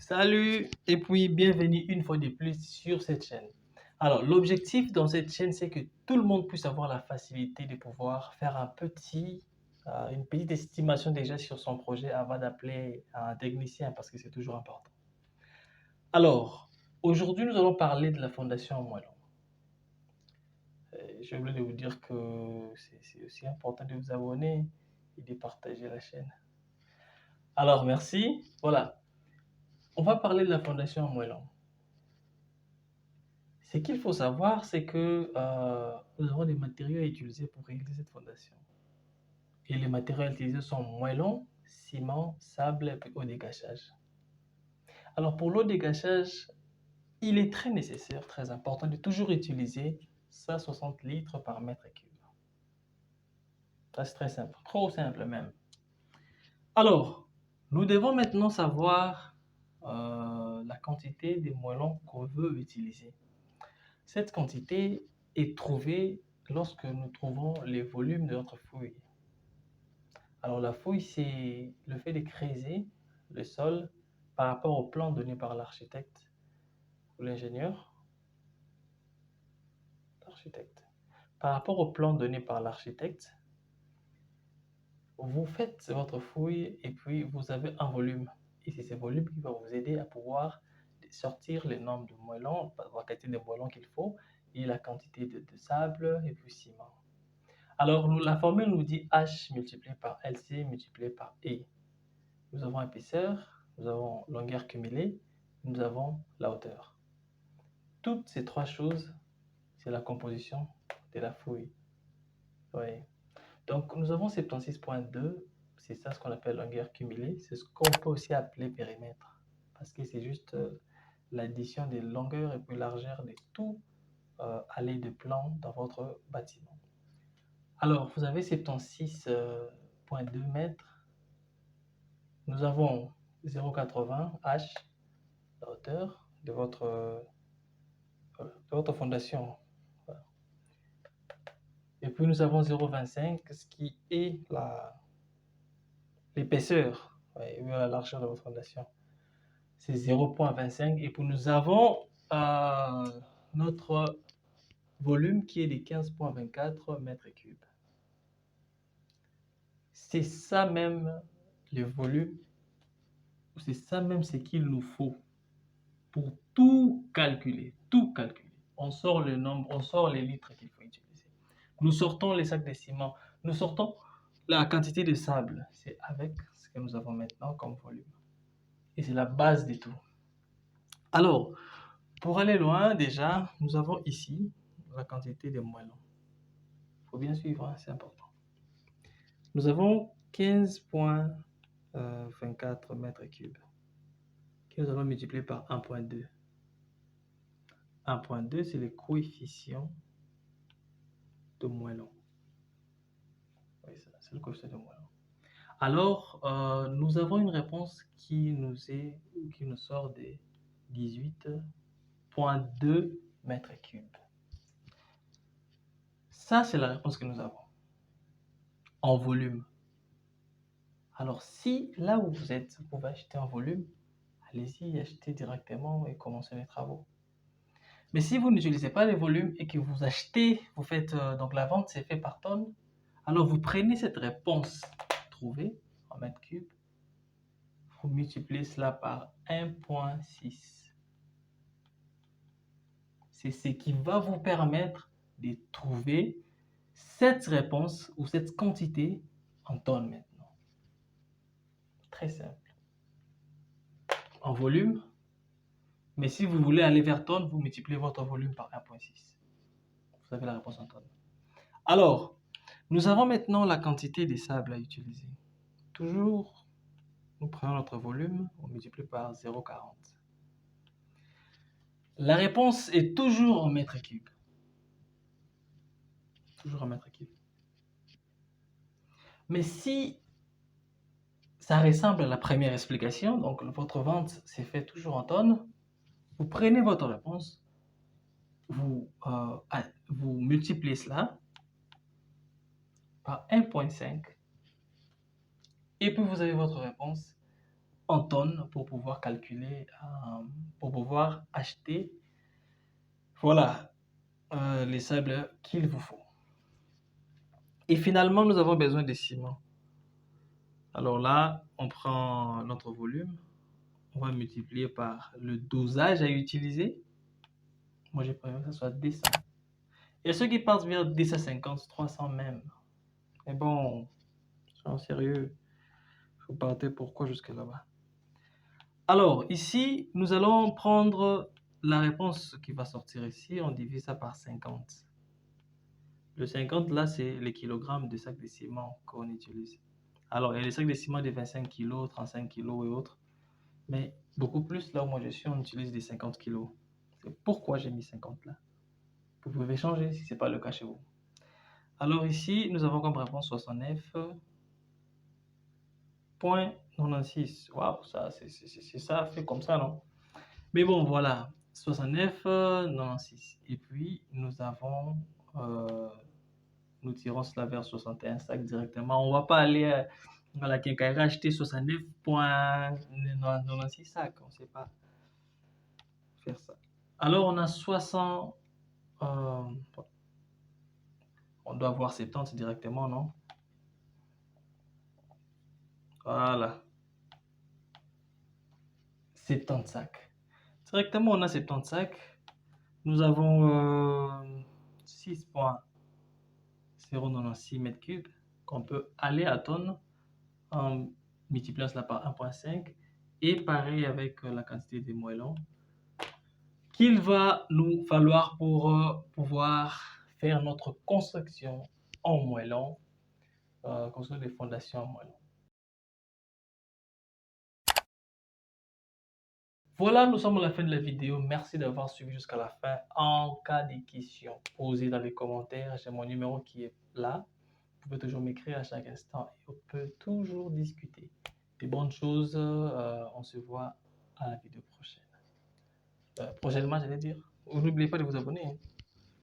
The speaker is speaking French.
Salut et puis bienvenue une fois de plus sur cette chaîne. Alors, l'objectif dans cette chaîne, c'est que tout le monde puisse avoir la facilité de pouvoir faire une petite estimation déjà sur son projet avant d'appeler un technicien parce que c'est toujours important. Alors, aujourd'hui, nous allons parler de la fondation en moellon. J'ai oublié de vous dire que c'est aussi important de vous abonner et de partager la chaîne. Alors, merci. Voilà, on va parler de la fondation en moellon. Ce qu'il faut savoir, c'est que nous avons des matériaux à utiliser pour réaliser cette fondation. Et les matériaux utilisés sont moellon, ciment, sable et puis eau de gâchage. Alors pour l'eau de gâchage, il est très nécessaire, très important de toujours utiliser 160 litres par mètre cube. Ça c'est très simple, trop simple même. Alors, nous devons maintenant savoir la quantité de moellons qu'on veut utiliser. Cette quantité est trouvée lorsque nous trouvons les volumes de notre fouille. Alors la fouille, c'est le fait de creuser le sol par rapport au plan donné par l'architecte ou l'ingénieur. Par rapport au plan donné par l'architecte, vous faites votre fouille et puis vous avez un volume. Et c'est ce volume qui va vous aider à pouvoir sortir les nombres de moellons, la quantité de moellons qu'il faut et la quantité de sable et puis ciment. Alors, la formule nous dit H multiplié par LC multiplié par E. Nous avons épaisseur, nous avons longueur cumulée, nous avons la hauteur. Toutes ces trois choses, c'est la composition de la fouille. Oui. Donc, nous avons 76,2, c'est ça ce qu'on appelle longueur cumulée. C'est ce qu'on peut aussi appeler périmètre, parce que c'est juste l'addition des longueurs et puis largeur de tout allée de plan dans votre bâtiment. Alors, vous avez 76,2 mètres. Nous avons 0,80 H, la hauteur de votre fondation. Voilà. Et puis nous avons 0,25, ce qui est l'épaisseur, la largeur de votre fondation. C'est 0,25. Et puis nous avons notre volume qui est de 15,24 mètres cubes. C'est ça même le volume, c'est ça même ce qu'il nous faut pour tout calculer, tout calculer. On sort le nombre, on sort les litres qu'il faut utiliser. Nous sortons les sacs de ciment, nous sortons la quantité de sable. C'est avec ce que nous avons maintenant comme volume. Et c'est la base de tout. Alors, pour aller loin, déjà, nous avons ici la quantité de moellons. Il faut bien suivre, hein, c'est important. Nous avons 15,24 mètres cubes que nous allons multiplier par 1,2. 1,2, c'est le coefficient de moellon. Oui, c'est le coefficient de moellon. Alors, nous avons une réponse qui nous sort de 18,2 mètres cubes. Ça, c'est la réponse que nous avons en volume. Alors, si là où vous êtes, vous pouvez acheter en volume, allez-y, achetez directement et commencez les travaux. Mais si vous n'utilisez pas les volumes et que vous achetez, vous faites donc la vente, c'est fait par tonne, alors vous prenez cette réponse trouvée en mètres cubes, vous multipliez cela par 1,6. C'est ce qui va vous permettre de trouver cette réponse ou cette quantité en tonnes maintenant. Très simple. En volume, mais si vous voulez aller vers tonnes, vous multipliez votre volume par 1,6. Vous avez la réponse en tonnes. Alors, nous avons maintenant la quantité de sable à utiliser. Toujours, nous prenons notre volume, on multiplie par 0,40. La réponse est toujours en mètres cubes. Toujours en mètres cubes. Mais si ça ressemble à la première explication, donc votre vente s'est fait toujours en tonnes, vous prenez votre réponse, vous multipliez cela par 1,5 et puis vous avez votre réponse en tonnes pour pouvoir calculer, pour pouvoir acheter, voilà, les sables qu'il vous faut. Et finalement, nous avons besoin de ciment. Alors là, on prend notre volume, on va multiplier par le dosage à utiliser. Moi, j'ai préféré que ce soit 200. Et ceux qui partent vers 250, 300 même. Mais bon, en sérieux, vous partez pourquoi jusque là-bas? Alors, ici, nous allons prendre la réponse qui va sortir ici. On divise ça par 50. Le 50, là, c'est les kilogrammes de sac de ciment qu'on utilise. Alors, il y a les sacs de ciment de 25 kg, 35 kg et autres. Mais beaucoup plus, là où moi je suis, on utilise des 50 kg. C'est pourquoi j'ai mis 50 là. Vous pouvez changer si ce n'est pas le cas chez vous. Alors ici, nous avons comme réponse 69,96. Waouh, ça, c'est ça, fait comme ça, non? Mais bon, voilà, 69,96. Et puis, nous avons, nous tirons cela vers 61 sacs directement. On ne va pas aller à la quincaillerie acheter 69,96 sacs. On ne sait pas faire ça. Alors, on a 60. On doit avoir 70 directement, non? Voilà. 70 sacs. Directement, on a 70 sacs. Nous avons 6,096 mètres cubes qu'on peut aller à tonnes en multipliant cela par 1,5. Et pareil avec la quantité de moellons qu'il va nous falloir pour pouvoir faire notre construction en moellons, construire des fondations en moellons. Voilà, nous sommes à la fin de la vidéo. Merci d'avoir suivi jusqu'à la fin. En cas de questions, posez dans les commentaires. J'ai mon numéro qui est là. Vous pouvez toujours m'écrire à chaque instant et on peut toujours discuter. Des bonnes choses. On se voit à la vidéo prochaine. Prochainement, j'allais dire. N'oubliez pas de vous abonner.